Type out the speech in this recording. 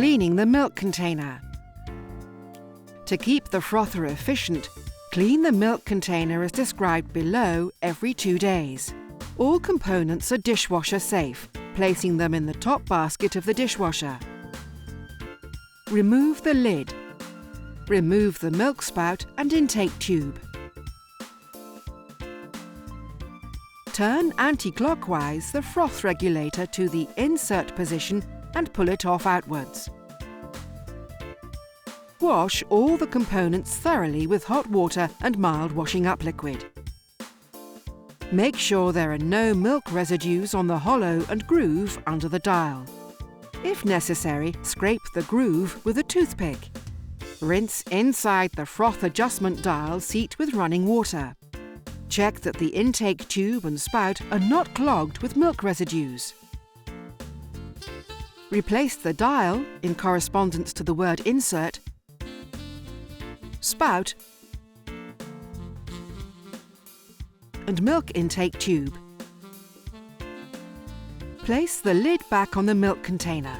Cleaning the milk container. To keep the frother efficient, clean the milk container as described below every 2 days. All components are dishwasher safe, placing them in the top basket of the dishwasher. Remove the lid. Remove the milk spout and intake tube. Turn anti-clockwise the froth regulator to the insert position and pull it off outwards. Wash all the components thoroughly with hot water and mild washing up liquid. Make sure there are no milk residues on the hollow and groove under the dial. If necessary, scrape the groove with a toothpick. Rinse inside the froth adjustment dial seat with running water. Check that the intake tube and spout are not clogged with milk residues. Replace the dial, in correspondence to the word insert, spout and milk intake tube. Place the lid back on the milk container.